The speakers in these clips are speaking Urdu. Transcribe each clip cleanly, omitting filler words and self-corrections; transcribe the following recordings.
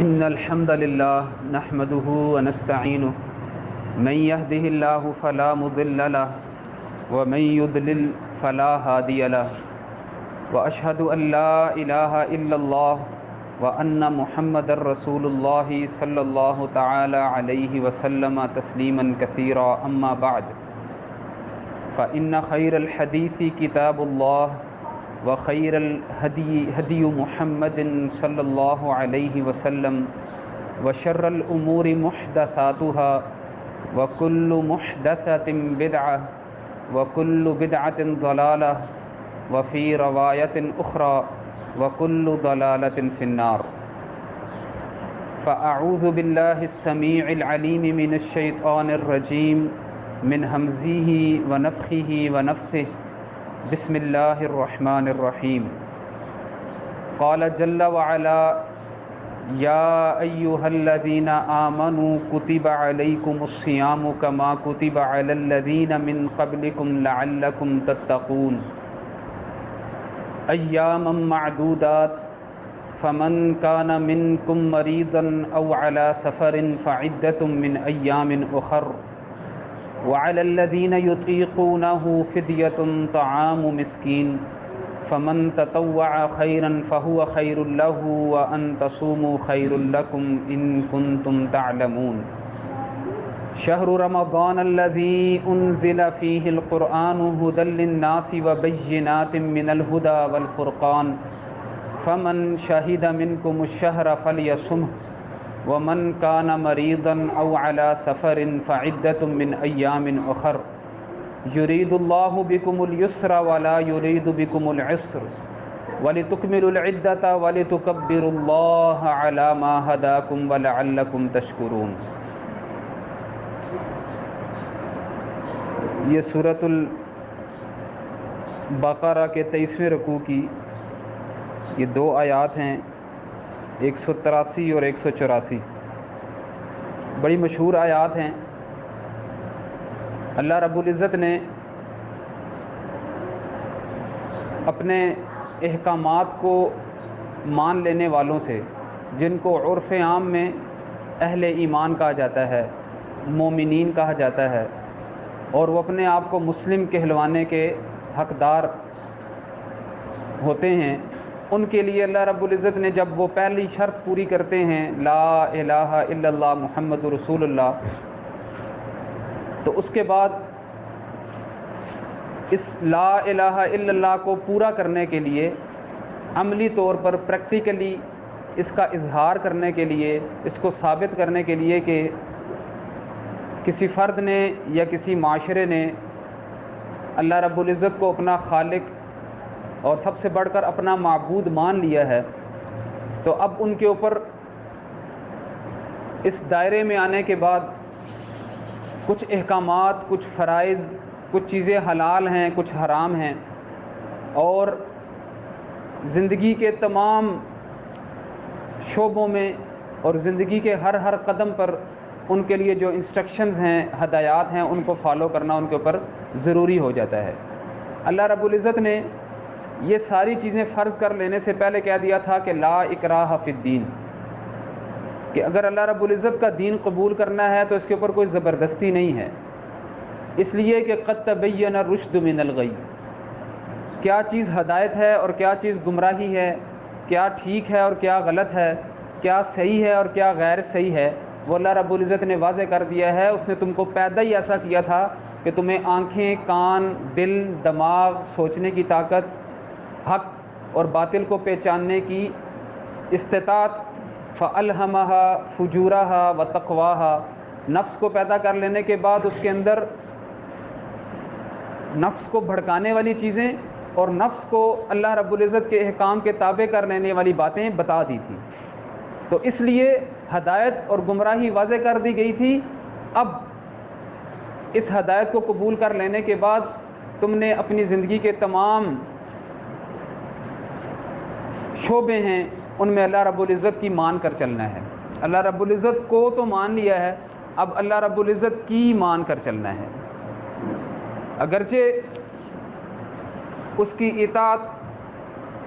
إن الحمد لله نحمده ونستعينه من يهده الله فلا مضل له ومن يضلل فلا هادي له وأشهد أن لا إله إلا الله وأن محمد رسول الله صلى الله تعالى عليه وسلم تسليما كثيرا أما بعد فإن خير الحديث كتاب الله وخير الهدي هدي محمد صلى الله عليه وسلم وشر الأمور محدثاتها وكل محدثة بدعة وكل بدعة ضلالة وفي رواية أخرى وكل ضلالة في النار فأعوذ بالله السميع العليم من الشيطان الرجيم من همزه ونفخه ونفثه بسم الله الرحمن الرحيم قال جل وعلا يا أيها الذين آمنوا كتب عليكم الصيام كما كتب على الذين من قبلكم لعلكم تتقون أياما معدودات فمن كان منكم مريضا أو على سفر فعدة من أيام أخر وعلى الذين يطيقونه فدية طعام مسكين فمن تطوع خيرا فهو خير له وأن تصوموا خير لكم إن كنتم تعلمون شهر رمضان الذي أنزل فيه القرآن هدى للناس وبينات من الهدى والفرقان فمن شهد منكم الشهر فليصمه ومن كان مريضا أو على سفر فعدة من أيام أخر يريد الله بكم اليسر ولا يريد بكم العسر ولتكملوا العدة ولتكبروا الله على ما هداكم ولعلكم تشكرون۔ یہ سورۃ البقرہ کے 23ویں رکوع کی یہ دو آیات ہیں، 183 اور 184، بڑی مشہور آیات ہیں۔ اللہ رب العزت نے اپنے احکامات کو مان لینے والوں سے، جن کو عرف عام میں اہل ایمان کہا جاتا ہے، مومنین کہا جاتا ہے، اور وہ اپنے آپ کو مسلم کہلوانے کے حقدار ہوتے ہیں، ان کے لیے اللہ رب العزت نے جب وہ پہلی شرط پوری کرتے ہیں لا الہ الا اللہ محمد رسول اللہ، تو اس کے بعد اس لا الہ الا اللہ کو پورا کرنے کے لیے، عملی طور پر پریکٹیکلی اس کا اظہار کرنے کے لیے، اس کو ثابت کرنے کے لیے کہ کسی فرد نے یا کسی معاشرے نے اللہ رب العزت کو اپنا خالق اور سب سے بڑھ کر اپنا معبود مان لیا ہے، تو اب ان کے اوپر اس دائرے میں آنے کے بعد کچھ احکامات، کچھ فرائض، کچھ چیزیں حلال ہیں، کچھ حرام ہیں، اور زندگی کے تمام شعبوں میں اور زندگی کے ہر قدم پر ان کے لیے جو انسٹرکشنز ہیں، ہدایات ہیں، ان کو فالو کرنا ان کے اوپر ضروری ہو جاتا ہے۔ اللہ رب العزت نے یہ ساری چیزیں فرض کر لینے سے پہلے کہہ دیا تھا کہ لا اکراہ فی الدین، کہ اگر اللہ رب العزت کا دین قبول کرنا ہے تو اس کے اوپر کوئی زبردستی نہیں ہے، اس لیے کہ قد تبین الرشد من الغی، کیا چیز ہدایت ہے اور کیا چیز گمراہی ہے، کیا ٹھیک ہے اور کیا غلط ہے، کیا صحیح ہے اور کیا غیر صحیح ہے، وہ اللہ رب العزت نے واضح کر دیا ہے۔ اس نے تم کو پیدا ہی ایسا کیا تھا کہ تمہیں آنکھیں، کان، دل، دماغ، سوچنے کی طاقت، حق اور باطل کو پہچاننے کی استطاعت، فَأَلْهَمَهَا فُجُورَهَا وَتَقْوَاهَا، نفس کو پیدا کر لینے کے بعد اس کے اندر نفس کو بھڑکانے والی چیزیں اور نفس کو اللہ رب العزت کے احکام کے تابع کر لینے والی باتیں بتا دی تھی، تو اس لیے ہدایت اور گمراہی واضح کر دی گئی تھی۔ اب اس ہدایت کو قبول کر لینے کے بعد تم نے اپنی زندگی کے تمام شعبے ہیں ان میں اللہ رب العزت کی مان کر چلنا ہے۔ اللہ رب العزت کو تو مان لیا ہے، اب اللہ رب العزت کی مان کر چلنا ہے، اگرچہ اس کی اطاعت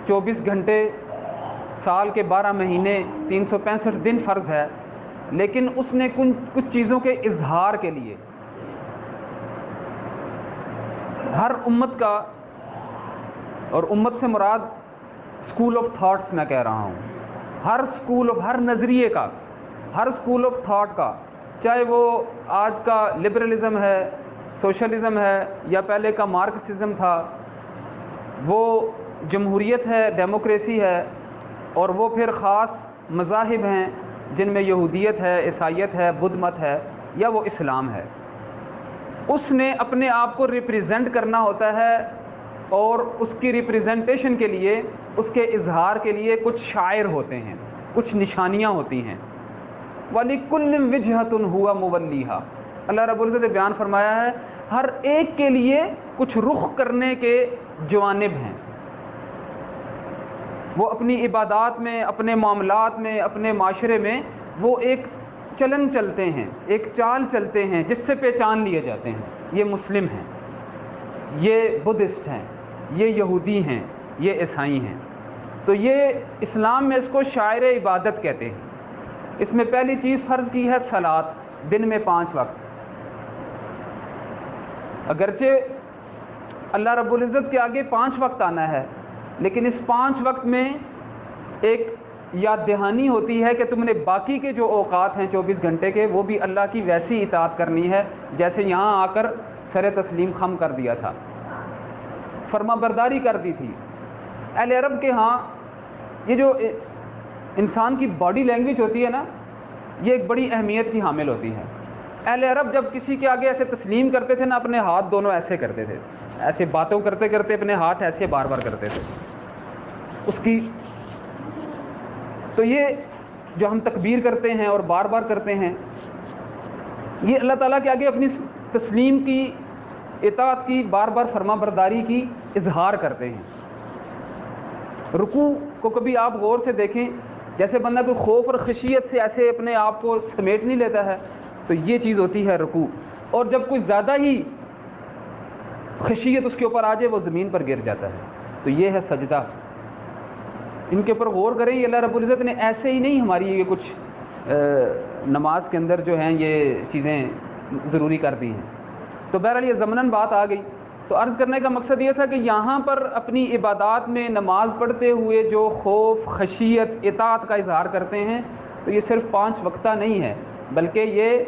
24 گھنٹے سال کے 12 مہینے 365 دن فرض ہے، لیکن اس نے کچھ چیزوں کے اظہار کے لیے ہر امت کا، اور امت سے مراد اسکول آف تھاٹس میں کہہ رہا ہوں، ہر نظریے کا، ہر اسکول آف تھاٹ کا، چاہے وہ آج کا لبرلزم ہے، سوشلزم ہے، یا پہلے کا مارکسزم تھا، وہ جمہوریت ہے، ڈیموکریسی ہے، اور وہ پھر خاص مذاہب ہیں جن میں یہودیت ہے، عیسائیت ہے، بدھ مت ہے، یا وہ اسلام ہے۔ اس نے اپنے آپ کو ریپریزنٹ کرنا ہوتا ہے، اور اس کی ریپریزنٹیشن کے لیے، اس کے اظہار کے لیے کچھ شاعر ہوتے ہیں، کچھ نشانیاں ہوتی ہیں۔ وَلِكُلٍّ وِجْهَةٌ هُوَ مُوَلِّيهَا، اللہ رب العزت نے بیان فرمایا ہے ہر ایک کے لیے کچھ رخ کرنے کے جوانب ہیں۔ وہ اپنی عبادات میں، اپنے معاملات میں، اپنے معاشرے میں وہ ایک چلن چلتے ہیں، ایک چال چلتے ہیں جس سے پہچان لیے جاتے ہیں، یہ مسلم ہیں، یہ بدھسٹ ہیں، یہ یہودی ہیں، یہ عیسائی ہیں۔ تو یہ اسلام میں اس کو شاعر عبادت کہتے ہیں۔ اس میں پہلی چیز فرض کی ہے صلاۃ، دن میں 5 وقت۔ اگرچہ اللہ رب العزت کے آگے 5 وقت آنا ہے، لیکن اس 5 وقت میں ایک یاد دہانی ہوتی ہے کہ تم نے باقی کے جو اوقات ہیں 24 گھنٹے کے، وہ بھی اللہ کی ویسی اطاعت کرنی ہے جیسے یہاں آ کر سر تسلیم خم کر دیا تھا، فرما برداری کر دی تھی۔ اہل عرب کے ہاں یہ جو انسان کی باڈی لینگویج ہوتی ہے نا، یہ ایک بڑی اہمیت کی حامل ہوتی ہے۔ اہل عرب جب کسی کے آگے ایسے تسلیم کرتے تھے نا، اپنے ہاتھ دونوں ایسے کرتے تھے، ایسے باتوں کرتے کرتے اپنے ہاتھ ایسے بار بار کرتے تھے اس کی۔ تو یہ جو ہم تکبیر کرتے ہیں اور بار بار کرتے ہیں، یہ اللہ تعالیٰ کے آگے اپنی تسلیم کی، اطاعت کی، بار بار فرما برداری کی اظہار کرتے ہیں۔ رکوع کو کبھی آپ غور سے دیکھیں، جیسے بندہ کوئی خوف اور خشیت سے ایسے اپنے آپ کو سمیٹ نہیں لیتا ہے، تو یہ چیز ہوتی ہے رکوع۔ اور جب کوئی زیادہ ہی خشیت اس کے اوپر آ جائے، وہ زمین پر گر جاتا ہے، تو یہ ہے سجدہ۔ ان کے اوپر غور کریں، یہ اللہ رب العزت نے ایسے ہی نہیں ہماری یہ کچھ نماز کے اندر جو ہیں یہ چیزیں ضروری کر دی ہیں۔ تو بہرحال یہ ضمناً بات آ گئی۔ تو عرض کرنے کا مقصد یہ تھا کہ یہاں پر اپنی عبادات میں نماز پڑھتے ہوئے جو خوف، خشیت، اطاعت کا اظہار کرتے ہیں، تو یہ صرف 5 وقتہ نہیں ہے، بلکہ یہ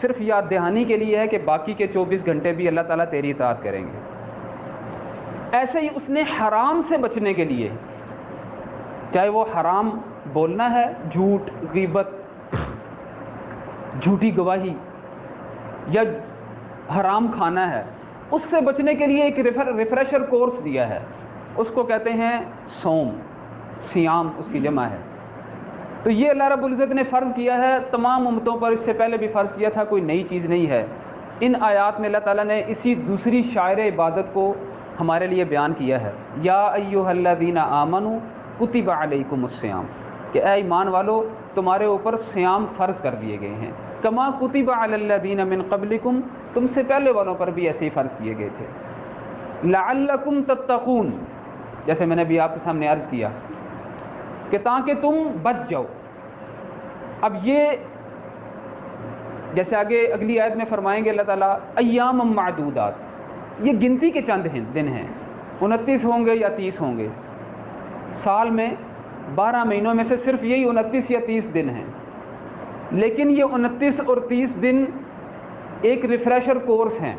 صرف یاد دہانی کے لیے ہے کہ باقی کے 24 گھنٹے بھی اللہ تعالیٰ تیری اطاعت کریں گے۔ ایسے ہی اس نے حرام سے بچنے کے لیے، چاہے وہ حرام بولنا ہے، جھوٹ، غیبت، جھوٹی گواہی، یا حرام کھانا ہے، اس سے بچنے کے لیے ایک ریفریشر کورس دیا ہے، اس کو کہتے ہیں صوم، سیام اس کی جمع ہے۔ تو یہ اللہ رب العزت نے فرض کیا ہے تمام امتوں پر، اس سے پہلے بھی فرض کیا تھا، کوئی نئی چیز نہیں ہے۔ ان آیات میں اللہ تعالیٰ نے اسی دوسری شاعر عبادت کو ہمارے لیے بیان کیا ہے، یا ایھا الذین آمنوا کتب علیکم الصیام، کہ اے ایمان والو تمہارے اوپر صیام فرض کر دیے گئے ہیں، کما کتب علی الذین من قبلکم، تم سے پہلے والوں پر بھی ایسے ہی فرض کیے گئے تھے، لعلکم تتقون، جیسے میں نے بھی آپ کے سامنے عرض کیا کہ تاکہ تم بچ جاؤ۔ اب یہ جیسے آگے اگلی آیت میں فرمائیں گے اللہ تعالیٰ، ایام معدودات، یہ گنتی کے چند دن ہیں، 29 ہوں گے یا 30 ہوں گے، سال میں 12 مہینوں میں سے صرف یہی 29 یا 30 دن ہیں، لیکن یہ 29 اور 30 دن ایک ریفریشر کورس ہیں۔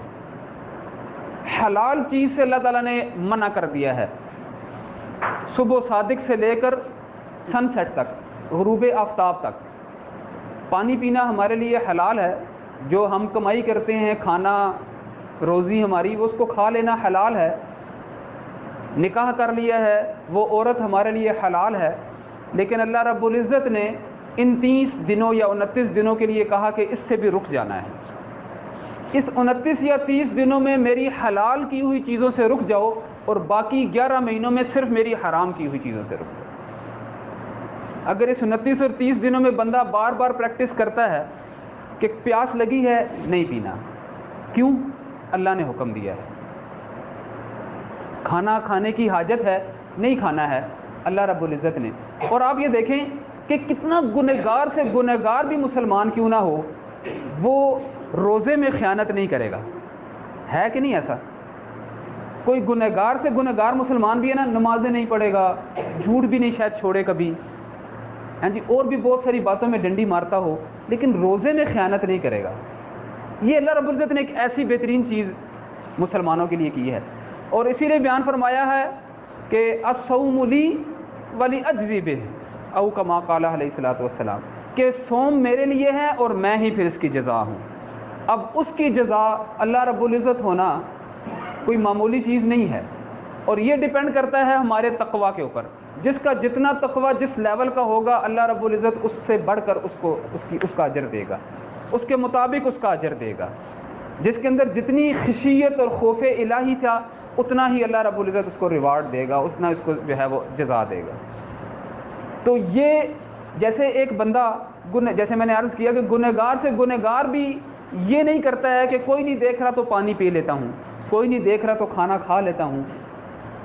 حلال چیز سے اللہ تعالیٰ نے منع کر دیا ہے، صبح صادق سے لے کر سن سیٹ تک، غروب آفتاب تک۔ پانی پینا ہمارے لیے حلال ہے، جو ہم کمائی کرتے ہیں، کھانا روزی ہماری، وہ اس کو کھا لینا حلال ہے۔ نکاح کر لیا ہے وہ عورت ہمارے لیے حلال ہے، لیکن اللہ رب العزت نے ان 30 دنوں یا 29 دنوں کے لیے کہا کہ اس سے بھی رک جانا ہے۔ اس 29 یا 30 دنوں میں میری حلال کی ہوئی چیزوں سے رک جاؤ، اور باقی 11 مہینوں میں صرف میری حرام کی ہوئی چیزوں سے رک جاؤ۔ اگر اس 29 اور 30 دنوں میں بندہ بار بار پریکٹس کرتا ہے کہ پیاس لگی ہے نہیں پینا، کیوں؟ اللہ نے حکم دیا ہے۔ کھانا کھانے کی حاجت ہے نہیں کھانا ہے، اللہ رب العزت نے۔ اور آپ یہ دیکھیں کہ کتنا گنہگار سے گنہگار بھی مسلمان کیوں نہ ہو، وہ روزے میں خیانت نہیں کرے گا، ہے کہ نہیں ایسا؟ کوئی گنہگار سے گنہگار مسلمان بھی ہے نا، نمازیں نہیں پڑھے گا، جھوٹ بھی نہیں شاید چھوڑے کبھی، ہاں جی، اور بھی بہت ساری باتوں میں ڈنڈی مارتا ہو، لیکن روزے میں خیانت نہیں کرے گا۔ یہ اللہ رب العزت نے ایک ایسی بہترین چیز مسلمانوں کے لیے کی ہے، اور اسی لیے بیان فرمایا ہے کہ الصوم لی ولی اجزی بہ، او کما قال علیہ الصلوۃ والسلام، کہ صوم میرے لیے ہے اور میں ہی پھر اس کی جزا ہوں۔ اب اس کی جزا اللہ رب العزت ہونا کوئی معمولی چیز نہیں ہے، اور یہ ڈیپینڈ کرتا ہے ہمارے تقویٰ کے اوپر۔ جس کا جتنا تقویٰ جس لیول کا ہوگا، اللہ رب العزت اس سے بڑھ کر اس کا اجر دے گا، اس کے مطابق اس کا اجر دے گا۔ جس کے اندر جتنی خشیت اور خوف الہی تھا، اتنا ہی اللہ رب العزت اس کو ریوارڈ دے گا، اتنا اس کو جو ہے وہ جزا دے گا۔ تو یہ جیسے ایک بندہ جیسے میں نے عرض کیا کہ گنہگار سے گنہگار بھی یہ نہیں کرتا ہے کہ کوئی نہیں دیکھ رہا تو پانی پی لیتا ہوں، کوئی نہیں دیکھ رہا تو کھانا کھا لیتا ہوں،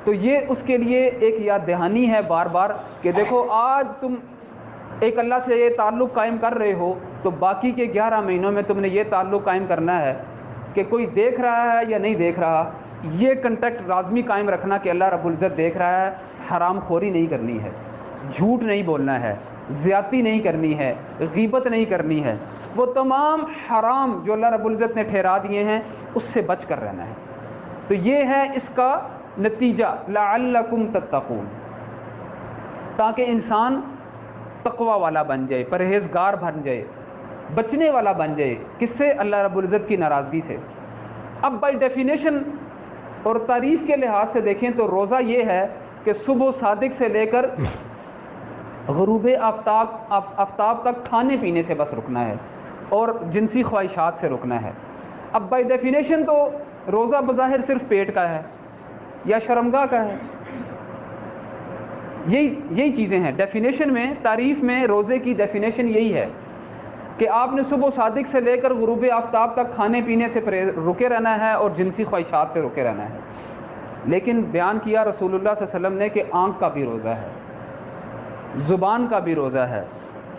تو یہ اس کے لیے ایک یاد دہانی ہے بار بار کہ دیکھو آج تم ایک اللہ سے یہ تعلق قائم کر رہے ہو، تو باقی کے 11 مہینوں میں تم نے یہ تعلق قائم کرنا ہے کہ کوئی دیکھ رہا ہے یا نہیں دیکھ رہا، یہ کنٹیکٹ لازمی قائم رکھنا کہ اللہ رب العزت دیکھ رہا ہے، حرام خوری نہیں کرنی ہے، جھوٹ نہیں بولنا ہے، زیادتی نہیں کرنی ہے، غیبت نہیں کرنی ہے، وہ تمام حرام جو اللہ رب العزت نے ٹھہرا دیے ہیں اس سے بچ کر رہنا ہے۔ تو یہ ہے اس کا نتیجہ، لعلکم تتقون، تاکہ انسان تقوی والا بن جائے، پرہیزگار بن جائے، بچنے والا بن جائے، کس سے؟ اللہ رب العزت کی ناراضگی سے۔ اب بائی ڈیفینیشن اور تعریف کے لحاظ سے دیکھیں تو روزہ یہ ہے کہ صبح صادق سے لے کر غروب آفتاب تک کھانے پینے سے بس رکنا ہے اور جنسی خواہشات سے رکنا ہے۔ اب بائی ڈیفینیشن تو روزہ بظاہر صرف پیٹ کا ہے یا شرمگاہ کا ہے، یہی چیزیں ہیں ڈیفینیشن میں، تعریف میں روزے کی ڈیفینیشن یہی ہے کہ آپ نے صبح صادق سے لے کر غروب آفتاب تک کھانے پینے سے رکے رہنا ہے اور جنسی خواہشات سے رکے رہنا ہے۔ لیکن بیان کیا رسول اللہ صلی اللہ علیہ وسلم نے کہ آنکھ کا بھی روزہ ہے، زبان کا بھی روزہ ہے،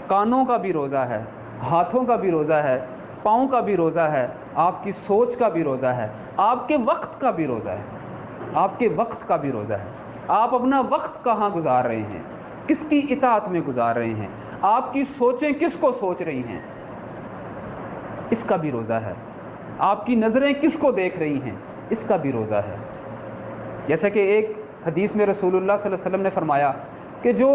کانوں کا بھی روزہ ہے، ہاتھوں کا بھی روزہ ہے، پاؤں کا بھی روزہ ہے، آپ کی سوچ کا بھی روزہ ہے، آپ کے وقت کا بھی روزہ ہے، آپ کے وقت کا بھی روزہ ہے۔ آپ اپنا وقت کہاں گزار رہے ہیں، کس کی اطاعت میں گزار رہے ہیں، آپ کی سوچیں کس کو سوچ رہی ہیں، اس کا بھی روزہ ہے۔ آپ کی نظریں کس کو دیکھ رہی ہیں، اس کا بھی روزہ ہے۔ جیسا کہ ایک حدیث میں رسول اللہ صلی اللہ علیہ وسلم نے فرمایا کہ جو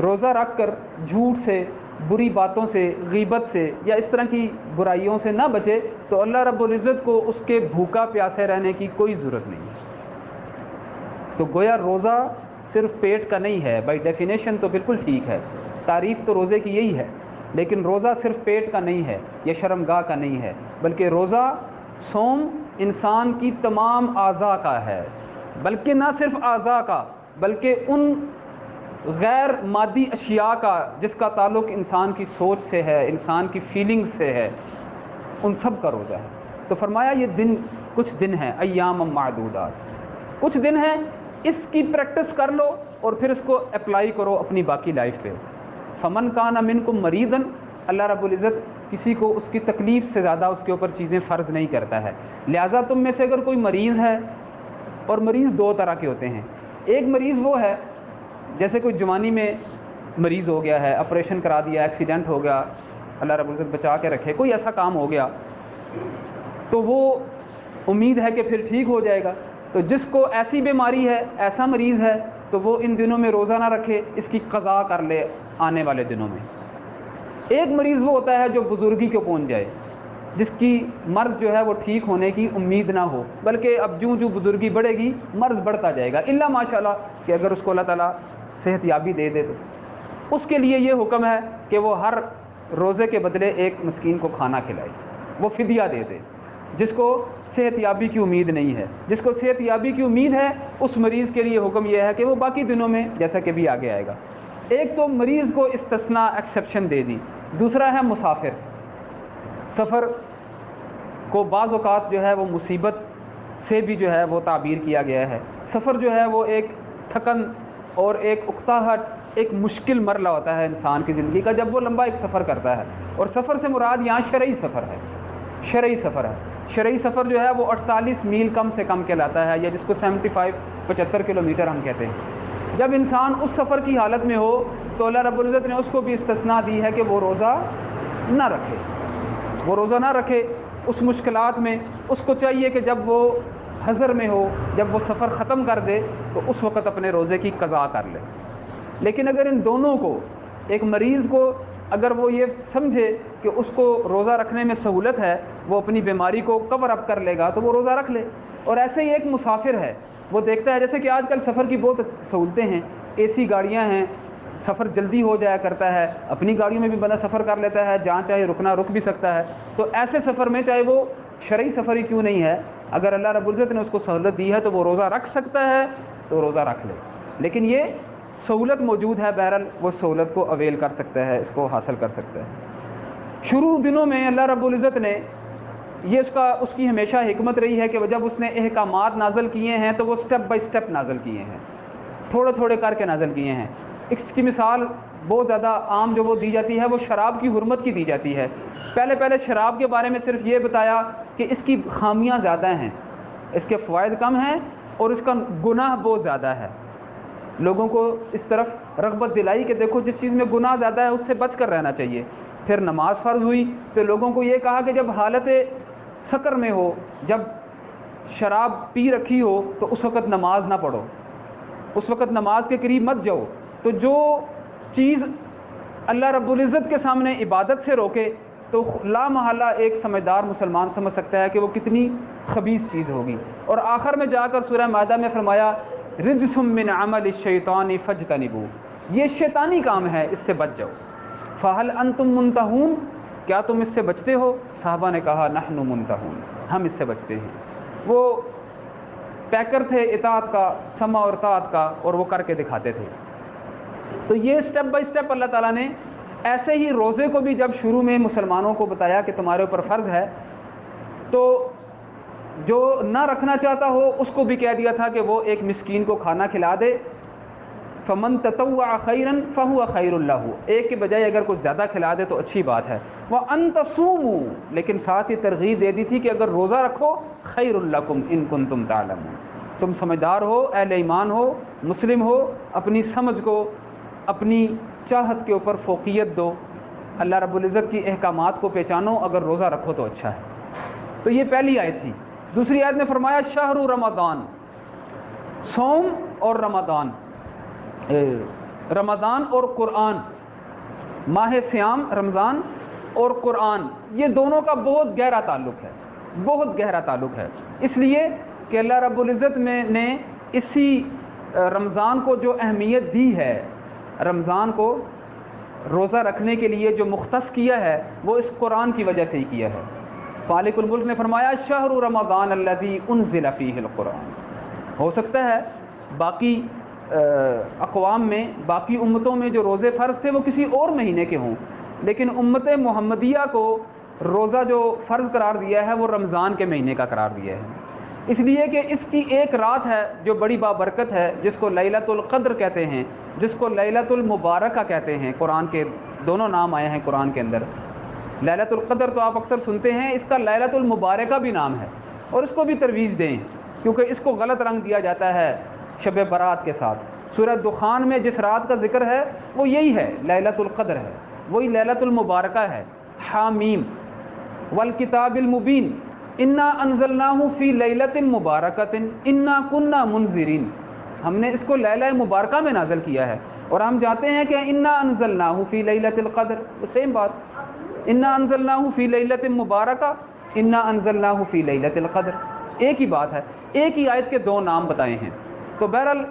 روزہ رکھ کر جھوٹ سے، بری باتوں سے، غیبت سے یا اس طرح کی برائیوں سے نہ بچے تو اللہ رب العزت کو اس کے بھوکا پیاسے رہنے کی کوئی ضرورت نہیں ہے۔ تو گویا روزہ صرف پیٹ کا نہیں ہے، بائی ڈیفینیشن تو بالکل ٹھیک ہے، تعریف تو روزے کی یہی ہے، لیکن روزہ صرف پیٹ کا نہیں ہے یا شرمگاہ کا نہیں ہے، بلکہ روزہ صوم انسان کی تمام اعضاء کا ہے، بلکہ نہ صرف اعضاء کا بلکہ ان غیر مادی اشیاء کا جس کا تعلق انسان کی سوچ سے ہے، انسان کی فیلنگ سے ہے، ان سب کا روزہ ہے۔ تو فرمایا یہ دن کچھ دن ہیں، ایام معدودات، کچھ دن ہیں، اس کی پریکٹس کر لو اور پھر اس کو اپلائی کرو اپنی باقی لائف پہ۔ فمن کان منکم مریضا، اللہ رب العزت کسی کو اس کی تکلیف سے زیادہ اس کے اوپر چیزیں فرض نہیں کرتا ہے، لہٰذا تم میں سے اگر کوئی مریض ہے، اور مریض دو طرح کے ہوتے ہیں، ایک مریض وہ ہے جیسے کوئی جوانی میں مریض ہو گیا ہے، آپریشن کرا دیا، ایکسیڈنٹ ہو گیا، اللہ رب العزت بچا کے رکھے، کوئی ایسا کام ہو گیا تو وہ امید ہے کہ پھر ٹھیک ہو جائے گا۔ تو جس کو ایسی بیماری ہے، ایسا مریض ہے، تو وہ ان دنوں میں روزہ نہ رکھے، اس کی قضا کر لے آنے والے دنوں میں۔ ایک مریض وہ ہوتا ہے جو بزرگی کو پہنچ جائے، جس کی مرض جو ہے وہ ٹھیک ہونے کی امید نہ ہو، بلکہ اب جوں بزرگی بڑھے گی مرض بڑھتا جائے گا، الا ماشاء اللہ کہ اگر اس کو اللہ تعالیٰ صحت یابی دے دے تو اس کے لیے یہ حکم ہے کہ وہ ہر روزے کے بدلے ایک مسکین کو کھانا کھلائے، وہ فدیہ دے دے۔ جس کو صحت یابی کی امید نہیں ہے، جس کو صحت یابی کی امید ہے، اس مریض کے لیے حکم یہ ہے کہ وہ باقی دنوں میں جیسا کہ بھی آگے آئے گا۔ ایک تو مریض کو استثناء ایکسیپشن دے دی، دوسرا ہے مسافر۔ سفر کو بعض اوقات جو ہے وہ مصیبت سے بھی جو ہے وہ تعبیر کیا گیا ہے۔ سفر جو ہے وہ ایک تھکن اور ایک اکتاہٹ، ایک مشکل مرحلہ ہوتا ہے انسان کی زندگی کا جب وہ لمبا ایک سفر کرتا ہے. اور سفر سے مراد یہاں شرعی سفر ہے. شرعی سفر ہے. شرعی سفر جو ہے وہ 48 میل کم سے کم کہلاتا ہے، یا جس کو 75 کلومیٹر ہم کہتے ہیں. جب انسان اس سفر کی حالت میں ہو تو اللہ رب العزت نے اس کو بھی استثناء دی ہے کہ وہ روزہ نہ رکھے. وہ روزہ نہ رکھے اس مشکلات میں. اس کو چاہیے کہ جب وہ حضر میں ہو، جب وہ سفر ختم کر دے تو اس وقت اپنے روزے کی قضا کر لے. لیکن اگر ان دونوں کو، ایک مریض کو اگر وہ یہ سمجھے کہ اس کو روزہ رکھنے میں سہولت ہے، وہ اپنی بیماری کو کور اپ کر لے گا تو وہ روزہ رکھ لے. اور ایسے ہی ایک مسافر ہے، وہ دیکھتا ہے جیسے کہ آج کل سفر کی بہت سہولتیں ہیں، اے سی گاڑیاں ہیں، سفر جلدی ہو جایا کرتا ہے، اپنی گاڑیوں میں بھی بندہ سفر کر لیتا ہے، جہاں چاہے رکنا رک بھی سکتا ہے. تو ایسے سفر میں چاہے وہ شرعی سفر ہی کیوں نہیں ہے، اگر اللہ رب العزت نے اس کو سہولت دی ہے تو وہ روزہ رکھ سکتا ہے تو روزہ رکھ لے. لیکن یہ سہولت موجود ہے، بہرحال وہ سہولت کو اویل کر سکتا ہے، اس کو حاصل کر سکتا ہے. شروع دنوں میں اللہ رب العزت نے یہ اس کی ہمیشہ حکمت رہی ہے کہ جب اس نے احکامات نازل کیے ہیں تو وہ سٹیپ بائی سٹیپ نازل کیے ہیں، تھوڑے تھوڑے کر کے نازل کیے ہیں. اس کی مثال بہت زیادہ عام جو وہ دی جاتی ہے وہ شراب کی حرمت کی دی جاتی ہے. پہلے شراب کے بارے میں صرف یہ بتایا کہ اس کی خامیاں زیادہ ہیں، اس کے فوائد کم ہیں اور اس کا گناہ بہت زیادہ ہے. لوگوں کو اس طرف رغبت دلائی کہ دیکھو جس چیز میں گناہ زیادہ ہے اس سے بچ کر رہنا چاہیے. پھر نماز فرض ہوئی تو لوگوں کو یہ کہا کہ جب حالت سکر میں ہو، جب شراب پی رکھی ہو تو اس وقت نماز نہ پڑھو، اس وقت نماز کے قریب مت جاؤ. تو جو چیز اللہ رب العزت کے سامنے عبادت سے روکے تو لا محالہ ایک سمجھدار مسلمان سمجھ سکتا ہے کہ وہ کتنی خبیث چیز ہوگی. اور آخر میں جا کر سورہ مائدہ میں فرمایا رجس من عمل الشیطان فاجتنبوہ، یہ شیطانی کام ہے، اس سے بچ جاؤ. فہل انتم منتہون، کیا تم اس سے بچتے ہو؟ صحابہ نے کہا نحن منتہون، ہم اس سے بچتے ہیں. وہ پیکر تھے اطاعت کا، سمع اور طاعت کا، اور وہ کر کے دکھاتے تھے. تو یہ سٹیپ بائی سٹیپ اللہ تعالیٰ نے ایسے ہی روزے کو بھی جب شروع میں مسلمانوں کو بتایا کہ تمہارے اوپر فرض ہے، تو جو نہ رکھنا چاہتا ہو اس کو بھی کہہ دیا تھا کہ وہ ایک مسکین کو کھانا کھلا دے. فمن تطوع خیرا فہو خیر لہ، ایک کے بجائے اگر کچھ زیادہ کھلا دے تو اچھی بات ہے. وان تصوموا، لیکن ساتھ ہی ترغیب دے دی تھی کہ اگر روزہ رکھو خیر لکم ان کنتم تعلمون، تم سمجھدار ہو، اہل ایمان ہو، مسلم ہو، اپنی سمجھ کو، اپنی چاہت کے اوپر فوقیت دو، اللہ رب العزت کی احکامات کو پہچانو، اگر روزہ رکھو تو اچھا ہے. تو یہ پہلی آیت تھی. دوسری آیت میں فرمایا شہر رمضان، صوم اور رمضان، رمضان اور قرآن، ماہ سیام رمضان اور قرآن، یہ دونوں کا بہت گہرا تعلق ہے، بہت گہرا تعلق ہے. اس لیے کہ اللہ رب العزت نے اسی رمضان کو جو اہمیت دی ہے، رمضان کو روزہ رکھنے کے لیے جو مختص کیا ہے وہ اس قرآن کی وجہ سے ہی کیا ہے. خالق الملک نے فرمایا شہر رمضان الذی انزل فیہ القرآن. ہو سکتا ہے باقی اقوام میں، باقی امتوں میں جو روزے فرض تھے وہ کسی اور مہینے کے ہوں، لیکن امت محمدیہ کو روزہ جو فرض قرار دیا ہے وہ رمضان کے مہینے کا قرار دیا ہے. اس لیے کہ اس کی ایک رات ہے جو بڑی بابرکت ہے، جس کو لیلۃ القدر کہتے ہیں، جس کو لیلۃ المبارکہ کہتے ہیں. قرآن کے دونوں نام آئے ہیں قرآن کے اندر. لیلۃ القدر تو آپ اکثر سنتے ہیں، اس کا لیلۃ المبارکہ بھی نام ہے، اور اس کو بھی ترویج دیں کیونکہ اس کو غلط رنگ دیا جاتا ہے شب برات کے ساتھ. سورہ دخان میں جس رات کا ذکر ہے وہ یہی ہے، لیلۃ القدر ہے، وہی لیلۃ المبارکہ ہے. حامیم والکتاب المبین انا انزلناہ فی لیلۃ مبارکۃ انا کنا منذرین. ہم نے اس کو لیلہ مبارکہ میں نازل کیا ہے، اور ہم جانتے ہیں کہ انا انزلناہ فی لیلۃ القدر، سیم بات، انا انزلناہ فی لیلۃ مبارکہ انا انزلناہ فی لیلۃ القدر، ایک ہی بات ہے، ایک ہی آیت کے دو نام بتائے ہیں. تو بہرحال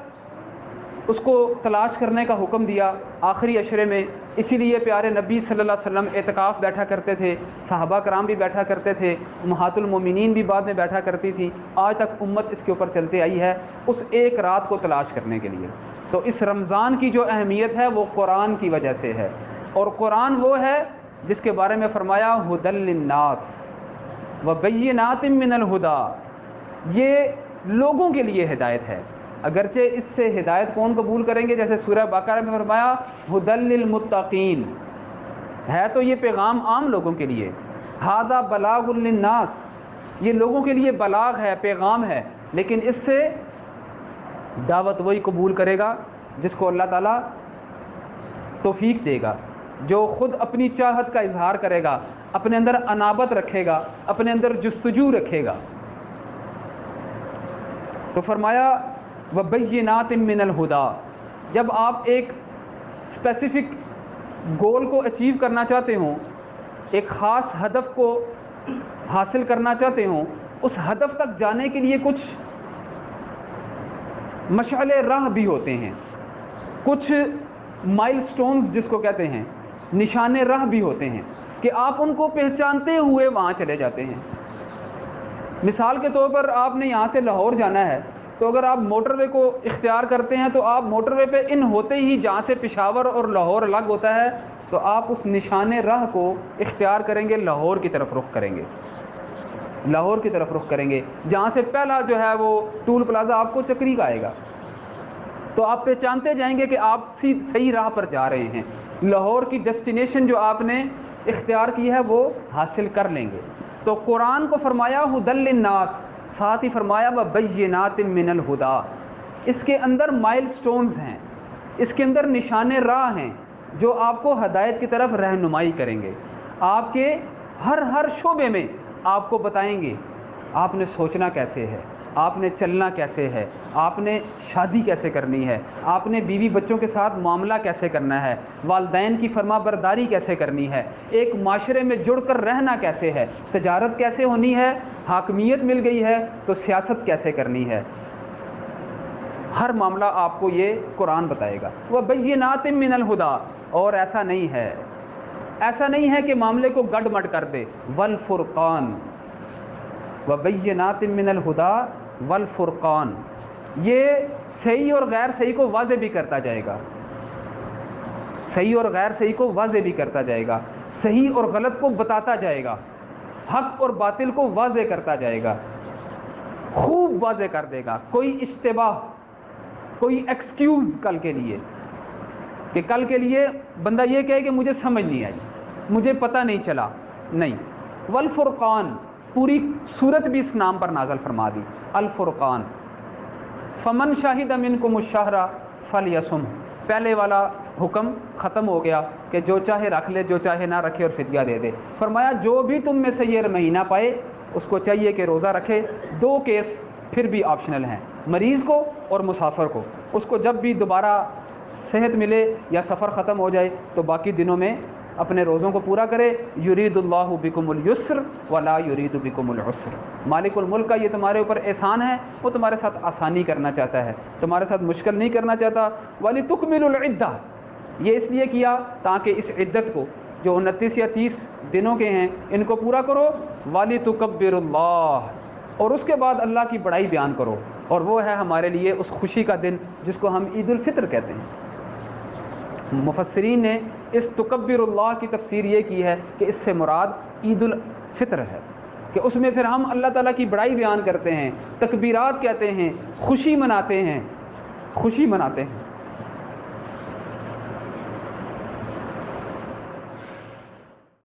اس کو تلاش کرنے کا حکم دیا آخری عشرے میں. اسی لیے پیارے نبی صلی اللہ علیہ وسلم اعتکاف بیٹھا کرتے تھے، صحابہ کرام بھی بیٹھا کرتے تھے، امہات المومنین بھی بعد میں بیٹھا کرتی تھی. آج تک امت اس کے اوپر چلتے آئی ہے اس ایک رات کو تلاش کرنے کے لیے. تو اس رمضان کی جو اہمیت ہے وہ قرآن کی وجہ سے ہے، اور قرآن وہ ہے جس کے بارے میں فرمایا ھدی للناس وبینات من الہدی، یہ لوگوں کے لیے ہدایت ہے. اگرچہ اس سے ہدایت کون قبول کریں گے؟ جیسے سورہ بقرہ میں فرمایا ھدی للمتقین، ہے تو یہ پیغام عام لوگوں کے لیے، ھذا بلاغ للناس، یہ لوگوں کے لیے بلاغ ہے، پیغام ہے، لیکن اس سے دعوت وہی قبول کرے گا جس کو اللہ تعالیٰ توفیق دے گا، جو خود اپنی چاہت کا اظہار کرے گا، اپنے اندر انابت رکھے گا، اپنے اندر جستجو رکھے گا۔ تو فرمایا وَبَيِّنَاتٍ مِّنَ الْهُدَىٰ، جب آپ ایک اسپیسیفک گول کو اچیو کرنا چاہتے ہوں، ایک خاص ہدف کو حاصل کرنا چاہتے ہوں، اس ہدف تک جانے کے لیے کچھ مشعل راہ بھی ہوتے ہیں، کچھ مائل سٹونز جس کو کہتے ہیں، نشان راہ بھی ہوتے ہیں کہ آپ ان کو پہچانتے ہوئے وہاں چلے جاتے ہیں۔ مثال کے طور پر آپ نے یہاں سے لاہور جانا ہے، تو اگر آپ موٹر وے کو اختیار کرتے ہیں تو آپ موٹر وے پہ ان ہوتے ہی جہاں سے پشاور اور لاہور الگ ہوتا ہے، تو آپ اس نشان راہ کو اختیار کریں گے، لاہور کی طرف رخ کریں گے، لاہور کی طرف رخ کریں گے، جہاں سے پہلا جو ہے وہ ٹول پلازا آپ کو چکری کا آئے گا، تو آپ پہچانتے جائیں گے کہ آپ صحیح راہ پر جا رہے ہیں، لاہور کی ڈیسٹینیشن جو آپ نے اختیار کی ہے وہ حاصل کر لیں گے۔ تو قرآن کو فرمایا ھدی للناس، ساتھ ہی فرمایا وَبَيِّنَاتٍ مِّنَ الْهُدَىٰ، اس کے اندر مائل سٹونز ہیں، اس کے اندر نشان راہ ہیں جو آپ کو ہدایت کی طرف رہنمائی کریں گے، آپ کے ہر شعبے میں آپ کو بتائیں گے آپ نے سوچنا کیسے ہے، آپ نے چلنا کیسے ہے، آپ نے شادی کیسے کرنی ہے، آپ نے بیوی بچوں کے ساتھ معاملہ کیسے کرنا ہے، والدین کی فرما برداری کیسے کرنی ہے، ایک معاشرے میں جڑ کر رہنا کیسے ہے، تجارت کیسے ہونی ہے، حاکمیت مل گئی ہے تو سیاست کیسے کرنی ہے، ہر معاملہ آپ کو یہ قرآن بتائے گا۔ وَبَيِّنَاتٍ مِّنَ الْهُدَىٰ، اور ایسا نہیں ہے کہ معاملے کو گڈ مڈ کر دے، والفرقان، وَبَيِّنَاتٍ مِّنَ الْهُدَىٰ والفرقان، یہ صحیح اور غیر صحیح کو واضح بھی کرتا جائے گا، صحیح اور غیر صحیح کو واضح بھی کرتا جائے گا، صحیح اور غلط کو بتاتا جائے گا، حق اور باطل کو واضح کرتا جائے گا، خوب واضح کر دے گا، کوئی اشتباہ، کوئی ایکسکیوز کل کے لیے، کہ کل کے لیے بندہ یہ کہے کہ مجھے سمجھ نہیں آئی، مجھے پتہ نہیں چلا، نہیں۔ والفرقان، پوری صورت بھی اس نام پر نازل فرما دی، الفرقان۔ فمن شاہد منکم الشہر فلیصم، پہلے والا حکم ختم ہو گیا کہ جو چاہے رکھ لے، جو چاہے نہ رکھے اور فدیہ دے دے۔ فرمایا جو بھی تم میں سے یہ مہینہ پائے اس کو چاہیے کہ روزہ رکھے۔ دو کیس پھر بھی آپشنل ہیں، مریض کو اور مسافر کو، اس کو جب بھی دوبارہ صحت ملے یا سفر ختم ہو جائے تو باقی دنوں میں اپنے روزوں کو پورا کرے۔ یرید اللہ بکم الیسر ولا یرید بکم العسر، مالک الملک کا یہ تمہارے اوپر احسان ہے، وہ تمہارے ساتھ آسانی کرنا چاہتا ہے، تمہارے ساتھ مشکل نہیں کرنا چاہتا۔ وَلِتُكْمِلُوا الْعِدَّةَ، یہ اس لیے کیا تاکہ اس عدت کو جو 29 یا 30 دنوں کے ہیں ان کو پورا کرو۔ وَلِتُكَبِّرُوا اللَّهَ، اور اس کے بعد اللہ کی بڑائی بیان کرو، اور وہ ہے ہمارے لیے اس خوشی کا دن جس کو ہم عید الفطر کہتے ہیں۔ مفسرین نے اس تکبر اللہ کی تفسیر یہ کی ہے کہ اس سے مراد عید الفطر ہے، کہ اس میں پھر ہم اللہ تعالیٰ کی بڑائی بیان کرتے ہیں، تکبیرات کہتے ہیں، خوشی مناتے ہیں، خوشی مناتے ہیں۔